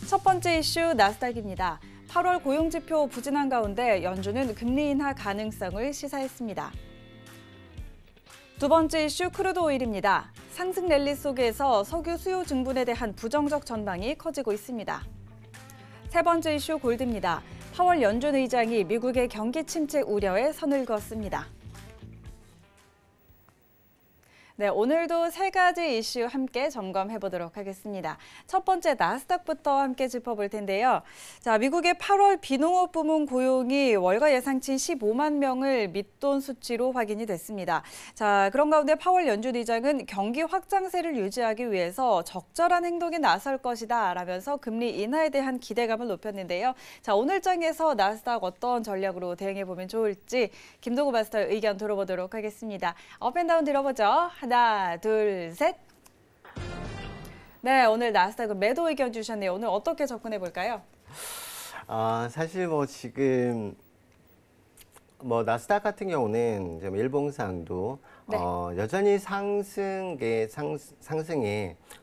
첫 번째 이슈 나스닥입니다. 8월 고용지표 부진한 가운데 연준은 금리 인하 가능성을 시사했습니다. 두 번째 이슈 크루드 오일입니다. 상승 랠리 속에서 석유 수요 증분에 대한 부정적 전망이 커지고 있습니다. 세 번째 이슈 골드입니다. 파월 연준 의장이 미국의 경기 침체 우려에 선을 그었습니다. 네, 오늘도 세 가지 이슈 함께 점검해 보도록 하겠습니다. 첫 번째 나스닥부터 함께 짚어볼 텐데요. 자, 미국의 8월 비농업 부문 고용이 월가 예상치 15만 명을 밑돈 수치로 확인이 됐습니다. 자, 그런 가운데 파월 연준 의장은 경기 확장세를 유지하기 위해서 적절한 행동에 나설 것이다 라면서 금리 인하에 대한 기대감을 높였는데요. 자, 오늘 장에서 나스닥 어떤 전략으로 대응해 보면 좋을지 김동구 마스터의 의견 들어보도록 하겠습니다. 업앤다운 들어보죠. 하나, 둘, 셋. 네, 오늘 나스닥은 매도 의견 주셨네요. 오늘 어떻게 접근해 볼까요? 사실 지금 나스닥 같은 경우는 좀 일봉상도 네. 여전히 상승의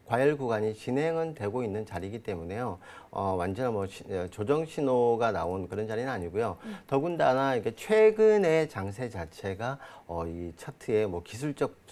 과열 구간이 진행은 되고 있는 자리이기 때문에요. 완전 조정 신호가 나온 그런 자리는 아니고요. 더군다나 이게 최근의 장세 자체가 이 차트의 기술적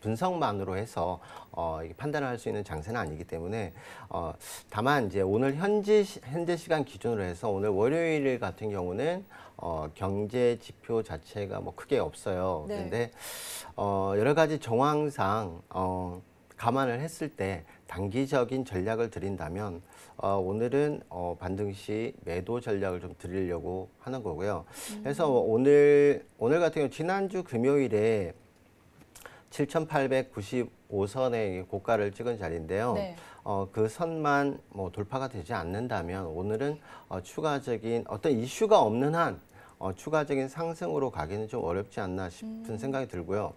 분석만으로 해서 이게 판단을 할 수 있는 장세는 아니기 때문에 다만 이제 오늘 현재 시간 기준으로 해서 오늘 월요일 같은 경우는 경제 지표 자체가 크게 없어요. 네. 그런데 여러 가지 정황상 감안을 했을 때 단기적인 전략을 드린다면 오늘은 반등시 매도 전략을 좀 드리려고 하는 거고요. 그래서 오늘 같은 경우 지난주 금요일에 7,895선의 고가를 찍은 자리인데요. 네. 그 선만 돌파가 되지 않는다면 오늘은 추가적인 어떤 이슈가 없는 한 추가적인 상승으로 가기는 좀 어렵지 않나 싶은 생각이 들고요.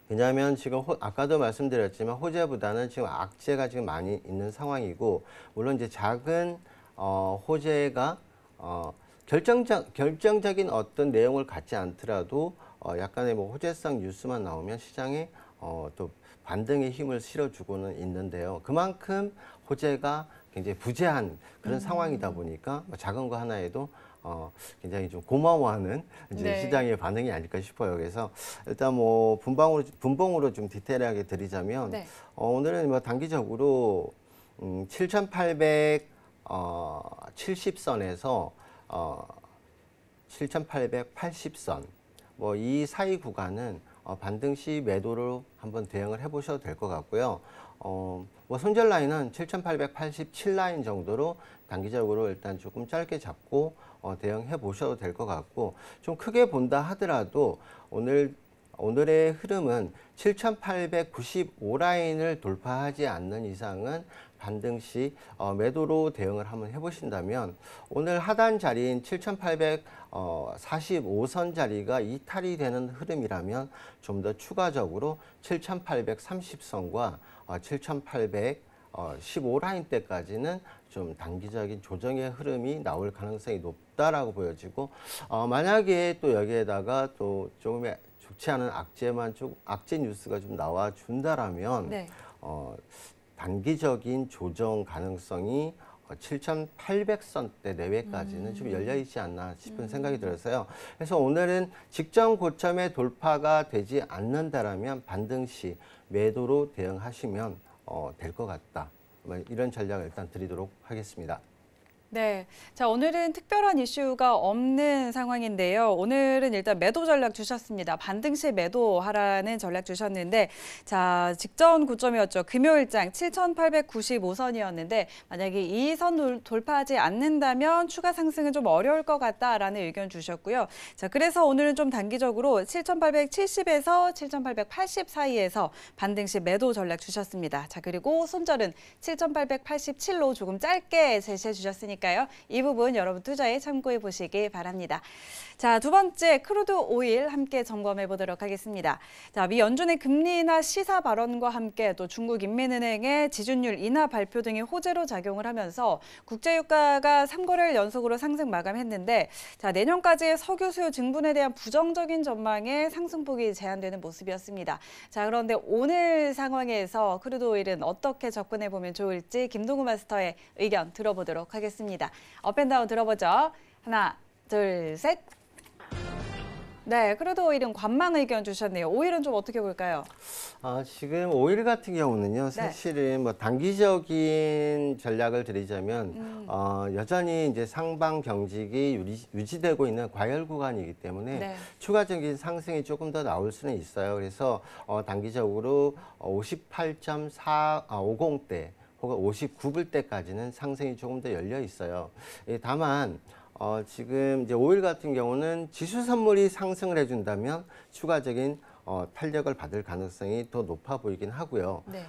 왜냐하면 지금 아까도 말씀드렸지만 호재보다는 지금 악재가 지금 많이 있는 상황이고, 물론 이제 작은 호재가 결정적인 어떤 내용을 갖지 않더라도 약간의 호재성 뉴스만 나오면 시장에 또 반등의 힘을 실어주고는 있는데요. 그만큼 호재가 굉장히 부재한 그런 상황이다 보니까 작은 거 하나에도 굉장히 좀 고마워하는 이제 네. 시장의 반응이 아닐까 싶어요. 그래서 일단 분봉으로 좀 디테일하게 드리자면 네. 오늘은 단기적으로 7,870선에서 7,880선 이 사이 구간은 반등 시 매도로 한번 대응을 해보셔도 될 것 같고요. 손절 라인은 7,887라인 정도로 단기적으로 일단 조금 짧게 잡고 대응해 보셔도 될 것 같고, 좀 크게 본다 하더라도 오늘의 흐름은 7,895라인을 돌파하지 않는 이상은 반등 시 매도로 대응을 한번 해보신다면 오늘 하단 자리인 7,845선 자리가 이탈이 되는 흐름이라면 좀 더 추가적으로 7,830선과 7,815라인 때까지는 좀 단기적인 조정의 흐름이 나올 가능성이 높다라고 보여지고, 만약에 또 여기에다가 또 조금 좋지 않은 악재 뉴스가 좀 나와 준다라면 네. 단기적인 조정 가능성이 7,800선대 내외까지는 좀 열려있지 않나 싶은 생각이 들어서요. 그래서 오늘은 직전 고점의 돌파가 되지 않는다라면 반등 시 매도로 대응하시면 될 것 같다. 이런 전략을 일단 드리도록 하겠습니다. 네. 자, 오늘은 특별한 이슈가 없는 상황인데요. 오늘은 일단 매도 전략 주셨습니다. 반등 시 매도하라는 전략 주셨는데, 자, 직전 고점이었죠. 금요일장 7,895선이었는데 만약에 이 선 돌파하지 않는다면 추가 상승은 좀 어려울 것 같다라는 의견 주셨고요. 자, 그래서 오늘은 좀 단기적으로 7,870에서 7,880 사이에서 반등 시 매도 전략 주셨습니다. 자, 그리고 손절은 7,887로 조금 짧게 제시해 주셨으니까 테니까요. 이 부분 여러분 투자에 참고해 보시기 바랍니다. 자, 두 번째 크루드 오일 함께 점검해 보도록 하겠습니다. 자, 미 연준의 금리 인하 시사 발언과 함께 또 중국 인민은행의 지준율 인하 발표 등이 호재로 작용을 하면서 국제유가가 3거래일 연속으로 상승 마감했는데 자, 내년까지의 석유 수요 증분에 대한 부정적인 전망에 상승폭이 제한되는 모습이었습니다. 자, 그런데 오늘 상황에서 크루드 오일은 어떻게 접근해 보면 좋을지 김동우 마스터의 의견 들어보도록 하겠습니다. 업앤다운 들어보죠. 하나, 둘, 셋. 네, 크루드 오일은 관망 의견 주셨네요. 오일은 좀 어떻게 볼까요? 지금 오일 같은 경우는요, 사실은 뭐 단기적인 전략을 드리자면, 여전히 이제 상방 경직이 유지되고 있는 과열 구간이기 때문에 네. 추가적인 상승이 조금 더 나올 수는 있어요. 그래서 단기적으로 58.450대 혹은 59불대까지는 상승이 조금 더 열려 있어요. 다만, 지금 이제 오일 같은 경우는 지수 선물이 상승을 해준다면 추가적인 탄력을 받을 가능성이 더 높아 보이긴 하고요. 네.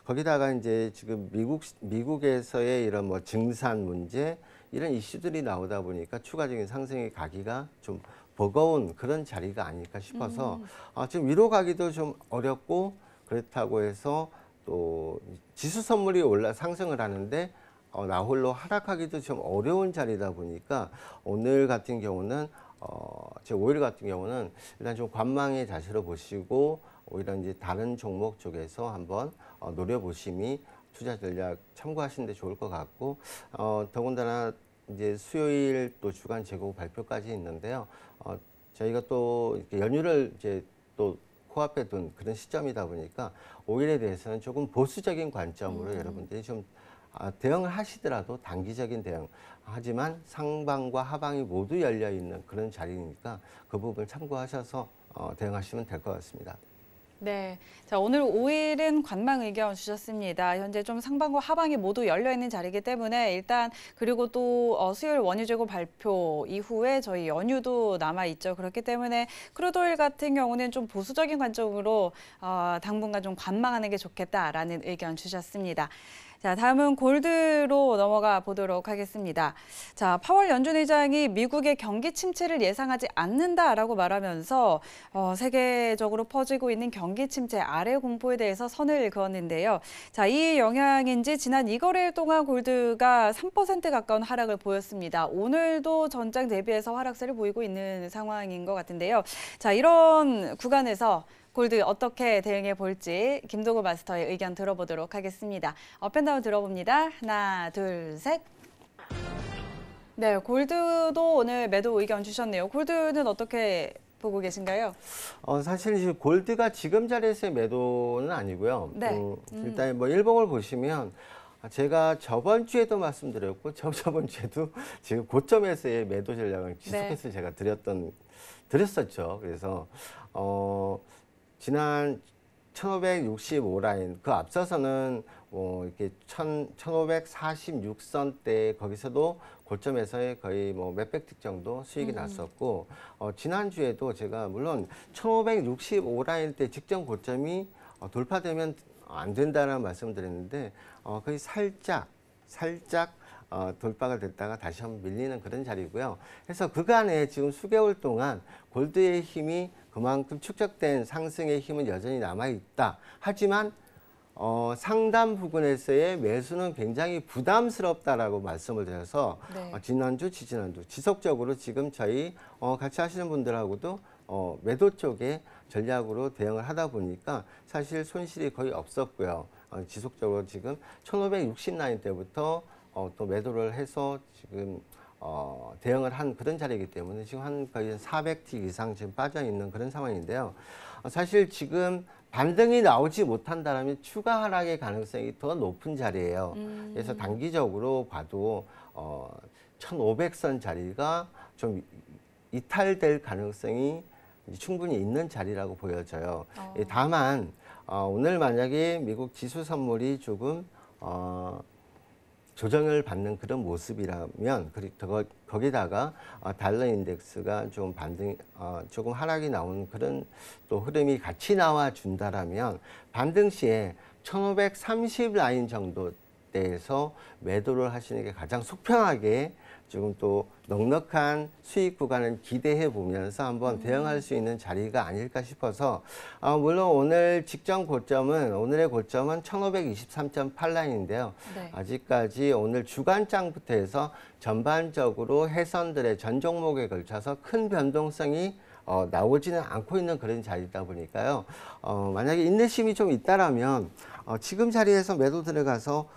거기다가 이제 지금 미국에서의 이런 뭐 증산 문제 이런 이슈들이 나오다 보니까 추가적인 상승이 가기가 좀 버거운 그런 자리가 아닐까 싶어서 지금 위로 가기도 좀 어렵고 그렇다고 해서 또 지수 선물이 상승을 하는데 나홀로 하락하기도 좀 어려운 자리다 보니까 오늘 같은 경우는 제 오일 같은 경우는 일단 좀 관망의 자세로 보시고 오히려 이제 다른 종목 쪽에서 한번 노려보심이 투자 전략 참고하시는 데 좋을 것 같고 더군다나 이제 수요일 또 주간 재고 발표까지 있는데요. 저희가 또 이렇게 연휴를 이제 또 코앞에 둔 그런 시점이다 보니까 오일에 대해서는 조금 보수적인 관점으로 여러분들이 좀 대응을 하시더라도 단기적인 대응. 하지만 상방과 하방이 모두 열려 있는 그런 자리니까 그 부분을 참고하셔서 대응하시면 될 것 같습니다. 네, 자 오늘 오일은 관망 의견 주셨습니다. 현재 좀 상방과 하방이 모두 열려 있는 자리이기 때문에 일단 그리고 또 수요일 원유재고 발표 이후에 저희 연휴도 남아 있죠. 그렇기 때문에 크루드 오일 같은 경우는 좀 보수적인 관점으로 당분간 좀 관망하는 게 좋겠다라는 의견 주셨습니다. 자, 다음은 골드로 넘어가 보도록 하겠습니다. 자, 파월 연준 의장이 미국의 경기 침체를 예상하지 않는다라고 말하면서 세계적으로 퍼지고 있는 경기 침체 아래 공포에 대해서 선을 그었는데요. 자, 이 영향인지 지난 2거래일 동안 골드가 3% 가까운 하락을 보였습니다. 오늘도 전장 대비해서 하락세를 보이고 있는 상황인 것 같은데요. 자, 이런 구간에서 골드 어떻게 대응해 볼지 김동우 마스터의 의견 들어보도록 하겠습니다. 업앤다운 들어봅니다. 하나, 둘, 셋. 네, 골드도 오늘 매도 의견 주셨네요. 골드는 어떻게 보고 계신가요? 사실 지금 골드가 지금 자리에서의 매도는 아니고요. 네. 일단 뭐 일봉을 보시면 제가 저번 주에도 말씀드렸고 저번 주에도 지금 고점에서의 매도 전략을 지속해서 제가 드렸었죠. 그래서 지난 1565라인 그 앞서서는 이렇게 1546선대 거기서도 고점에서의 거의 뭐 몇백 틱 정도 수익이 났었고 지난주에도 제가 물론 1565라인 때 직전 고점이 돌파되면 안 된다는 말씀을 드렸는데 거의 살짝 돌파가 됐다가 다시 한번 밀리는 그런 자리고요. 그래서 그간에 지금 수개월 동안 골드의 힘이 그만큼 축적된 상승의 힘은 여전히 남아있다. 하지만 상단 부근에서의 매수는 굉장히 부담스럽다라고 말씀을 드려서 네. 지난주, 지지난주 지속적으로 지금 저희 같이 하시는 분들하고도 매도 쪽에 전략으로 대응을 하다 보니까 사실 손실이 거의 없었고요. 지속적으로 지금 1560라인 때부터 또 매도를 해서 지금 대응을 한 그런 자리이기 때문에 지금 한 거의 400틱 이상 지금 빠져 있는 그런 상황인데요. 사실 지금 반등이 나오지 못한다면 추가 하락의 가능성이 더 높은 자리예요. 그래서 단기적으로 봐도 1500선 자리가 좀 이탈될 가능성이 충분히 있는 자리라고 보여져요. 다만 오늘 만약에 미국 지수 선물이 조금 조정을 받는 그런 모습이라면 거기다가 달러 인덱스가 좀 조금 하락이 나오는 그런 또 흐름이 같이 나와 준다라면 반등 시에 1530 라인 정도 시간대에서 매도를 하시는 게 가장 속편하게 조금 또 넉넉한 수익 구간을 기대해 보면서 한번 대응할 수 있는 자리가 아닐까 싶어서 물론 오늘의 고점은 1523.8라인인데요. 네. 아직까지 오늘 주간장부터 해서 전반적으로 해선들의 전 종목에 걸쳐서 큰 변동성이 나오지는 않고 있는 그런 자리다 보니까요. 만약에 인내심이 좀 있다라면 지금 자리에서 매도 들어가서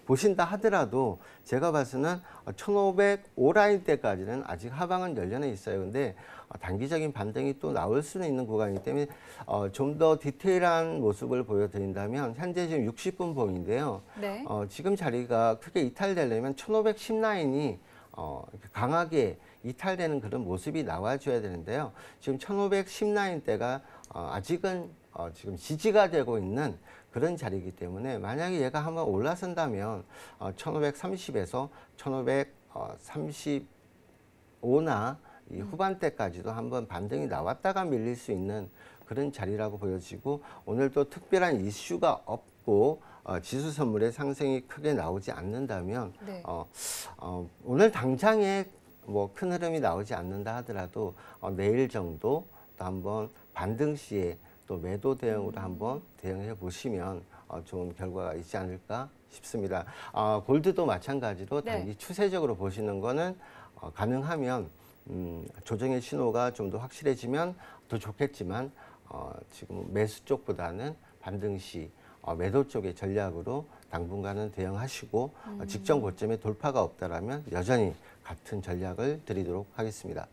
보신다 하더라도 제가 봐서는 1505라인 때까지는 아직 하방은 열려는 있어요. 근데 단기적인 반등이 또 나올 수는 있는 구간이기 때문에 좀 더 디테일한 모습을 보여드린다면 현재 지금 60분 봉인데요. 네. 지금 자리가 크게 이탈되려면 1510라인이 강하게 이탈되는 그런 모습이 나와줘야 되는데요. 지금 1510라인대가 아직은 지금 지지가 되고 있는 그런 자리이기 때문에 만약에 얘가 한번 올라선다면 1530에서 1535나 이 후반대까지도 한번 반등이 나왔다가 밀릴 수 있는 그런 자리라고 보여지고 오늘도 특별한 이슈가 없고 지수 선물의 상승이 크게 나오지 않는다면 네. 오늘 당장에 뭐 큰 흐름이 나오지 않는다 하더라도 내일 정도 또 한번 반등 시에 또 매도 대응으로 한번 대응해 보시면 좋은 결과가 있지 않을까 싶습니다. 골드도 마찬가지로 네. 단기 추세적으로 보시는 거는 가능하면 조정의 신호가 좀 더 확실해지면 더 좋겠지만 지금 매수 쪽보다는 반등 시 매도 쪽의 전략으로 당분간은 대응하시고 직전 고점에 돌파가 없다라면 여전히 같은 전략을 드리도록 하겠습니다.